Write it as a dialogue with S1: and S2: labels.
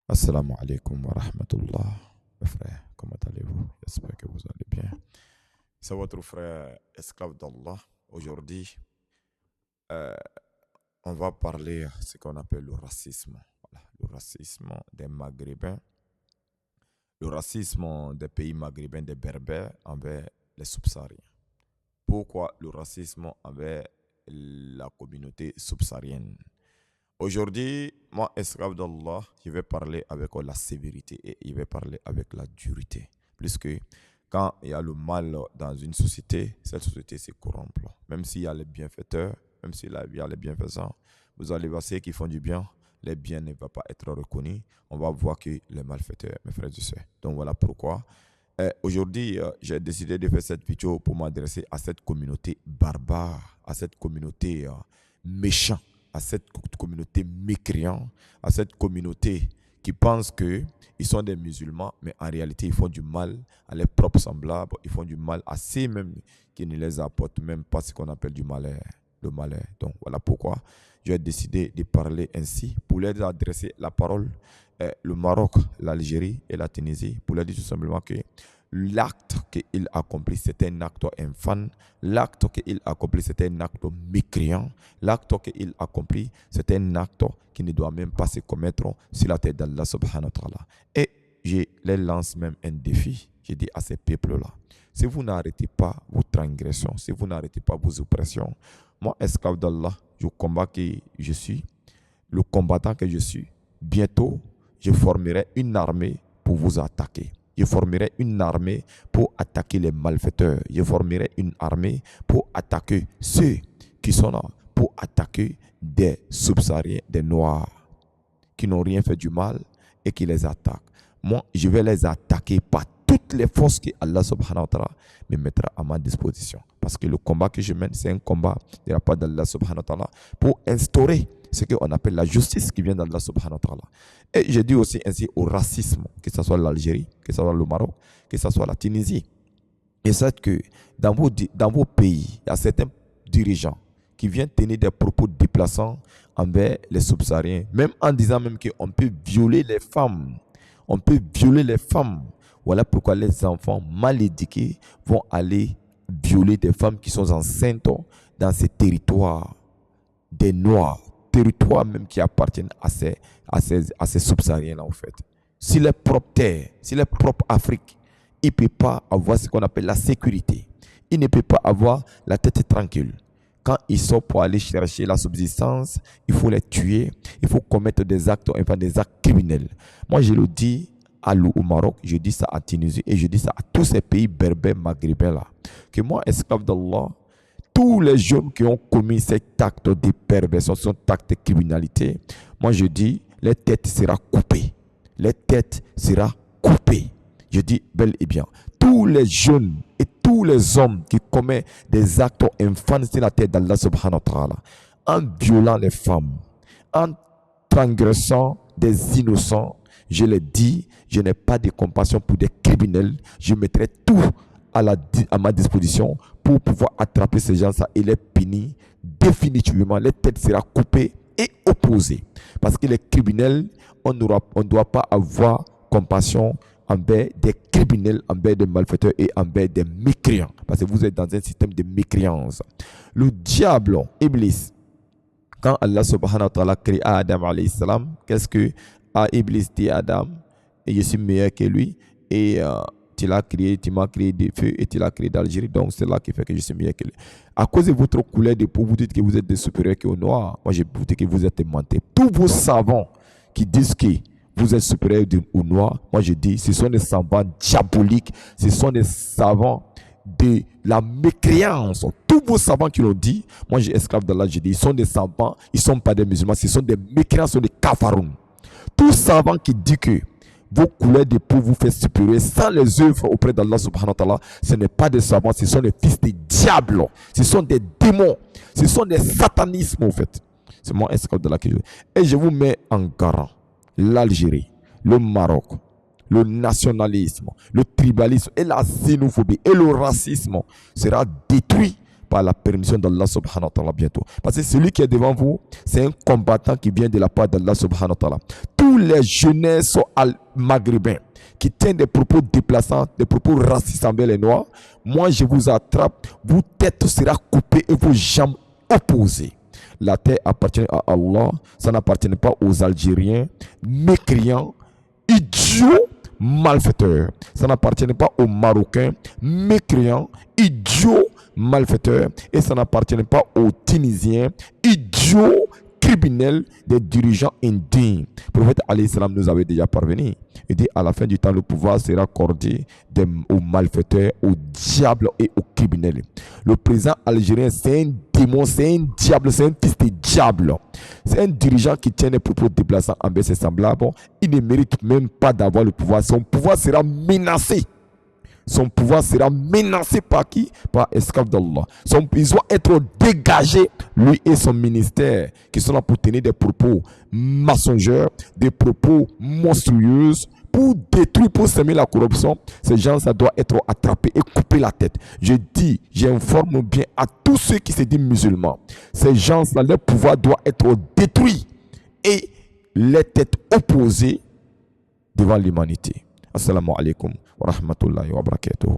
S1: Assalamu alaikum wa rahmatullah. Mes frères, comment allez-vous? J'espère que vous allez bien. C'est votre frère esclave d'Allah. Aujourd'hui, euh, on va parler de ce qu'on appelle le racisme. Voilà, le racisme des Maghrébins, le racisme des pays maghrébins, des Berbères envers les subsahariens. Pourquoi le racisme envers la communauté subsaharienne? Aujourd'hui, moi, esclave d'Allah, je vais parler avec la sévérité et je vais parler avec la dureté. Puisque quand il y a le mal dans une société, cette société se corrompt. Même s'il y a les bienfaiteurs, même s'il y a les bienfaisants, vous allez voir ceux qui font du bien, les biens ne vont pas être reconnus. On va voir que les malfaiteurs, mes frères et sœurs. Donc voilà pourquoi. Aujourd'hui, j'ai décidé de faire cette vidéo pour m'adresser à cette communauté barbare, à cette communauté méchante, à cette communauté mécréante, à cette communauté qui pense qu'ils sont des musulmans, mais en réalité, ils font du mal à leurs propres semblables, ils font du mal à ceux mêmes qui ne les apportent même pas ce qu'on appelle du malheur, le malheur. Donc voilà pourquoi j'ai décidé de parler ainsi, pour leur adresser la parole, le Maroc, l'Algérie et la Tunisie, pour leur dire tout simplement que l'acte qu'il accomplit, c'est un acte infâme. L'acte qu'il accomplit, c'est un acte mécréant. L'acte qu'il accomplit, c'est un acte qui ne doit même pas se commettre sur la tête d'Allah subhanahu wa ta'ala. Et je les lance même un défi. Je dis à ces peuples-là, si vous n'arrêtez pas vos transgressions, si vous n'arrêtez pas vos oppressions, moi, esclave d'Allah, je combats que je suis, le combattant que je suis, bientôt, je formerai une armée pour vous attaquer. Je formerai une armée pour attaquer les malfaiteurs. Je formerai une armée pour attaquer ceux qui sont là, pour attaquer des subsahariens, des noirs, qui n'ont rien fait du mal et qui les attaquent. Moi, je vais les attaquer par toutes les forces que Allah subhanahu wa ta'ala me mettra à ma disposition. Parce que le combat que je mène, c'est un combat de la part d'Allah subhanahu wa ta'ala pour instaurer ce qu'on appelle la justice qui vient d'Allah subhanahu wa ta'ala. Et je dis aussi ainsi au racisme, que ce soit l'Algérie, que ce soit le Maroc, que ce soit la Tunisie. Et c'est que dans vos pays, il y a certains dirigeants qui viennent tenir des propos déplaçants envers les subsahariens, même en disant même qu'on peut violer les femmes. On peut violer les femmes. Voilà pourquoi les enfants mal éduqués vont aller violer des femmes qui sont enceintes dans ces territoires des Noirs, territoires même qui appartiennent à ces subsahariens-là en fait. Si les propres terres, si les propres Afrique, il ne peut pas avoir ce qu'on appelle la sécurité. Il ne peut pas avoir la tête tranquille. Quand ils sont pour aller chercher la subsistance, il faut les tuer, il faut commettre des actes, enfin des actes criminels. Moi, je le dis au Maroc, je dis ça à Tunisie et je dis ça à tous ces pays berbères maghrébins là. Que moi, esclave d'Allah, tous les jeunes qui ont commis cet acte de perversion, cet acte de criminalité, moi je dis, les têtes seront coupées. Les têtes seront coupées. Je dis bel et bien, tous les jeunes et tous les hommes qui commettent des actes infâmes sur la tête d'Allah subhanahu wa ta'ala, en violant les femmes, en transgressant des innocents, je le dis, je n'ai pas de compassion pour des criminels, je mettrai tout à ma disposition pour pouvoir attraper ces gens-là et les punir définitivement. Les têtes seront coupées et opposées. Parce que les criminels, on ne doit pas avoir compassion envers des criminels, envers des malfaiteurs et envers des mécréants. Parce que vous êtes dans un système de mécréance. Le diable, Iblis, quand Allah subhanahu wa ta'ala crée Adam alayhi salam, qu'est-ce que Iblis dit à Adam? Et je suis meilleur que lui. Et tu m'as créé des feux et tu l'as créé d'Algérie. Donc c'est là qui fait que je suis meilleur que lui. À cause de votre couleur de peau, vous dites que vous êtes des supérieurs qu'aux noirs. Moi, je vous dis que vous êtes mentés. Tous vos savants qui disent que vous êtes supérieurs aux noirs, moi je dis, ce sont des savants diaboliques, ce sont des savants de la mécréance. Tous vos savants qui l'ont dit, moi j'ai esclave d'Allah, je dis, ils sont des savants, ils ne sont pas des musulmans, ce sont des mécréants, ce sont des kafaroun. Tout savant qui dit que vos couleurs de peau vous fait supérieur sans les œuvres auprès d'Allah subhanahu wa ta'ala, ce n'est pas des savants, ce sont des fils des diables, ce sont des démons, ce sont des satanismes en fait. C'est moi esclave d'Allah que je dis. Et je vous mets en garant l'Algérie, le Maroc, le nationalisme, le tribalisme et la xénophobie et le racisme sera détruit par la permission d'Allah subhanahu wa ta'ala bientôt. Parce que celui qui est devant vous, c'est un combattant qui vient de la part d'Allah subhanahu wa ta'ala. Tous les jeunesses sont maghrébins qui tiennent des propos déplaçants, des propos racistes envers les Noirs, moi je vous attrape, vos têtes sera coupée et vos jambes opposées. La terre appartient à Allah, ça n'appartient pas aux Algériens, mécréants, idiots, malfaiteurs. Ça n'appartient pas aux Marocains, mécréants, idiots, malfaiteurs. Et ça n'appartient pas aux Tunisiens, idiots, criminels, des dirigeants indignes. Le prophète alayhi salam nous avait déjà parvenu. Il dit à la fin du temps, le pouvoir sera accordé aux malfaiteurs, aux diables et aux criminels. Le président algérien, c'est un démon, c'est un diable, c'est un fils de diable. C'est un dirigeant qui tient des propos déplaçants envers ses semblables. Il ne mérite même pas d'avoir le pouvoir. Son pouvoir sera menacé. Son pouvoir sera menacé par qui? Par esclave d'Allah. Il doit être dégagé, lui et son ministère, qui sont là pour tenir des propos mensongers, des propos monstrueux, pour détruire, pour semer la corruption. Ces gens, ça doit être attrapé et couper la tête. Je dis, j'informe bien à tous ceux qui se disent musulmans. Ces gens, leur pouvoir doit être détruit et les têtes opposées devant l'humanité. Assalamu alaikum wa rahmatullahi wa barakatuh.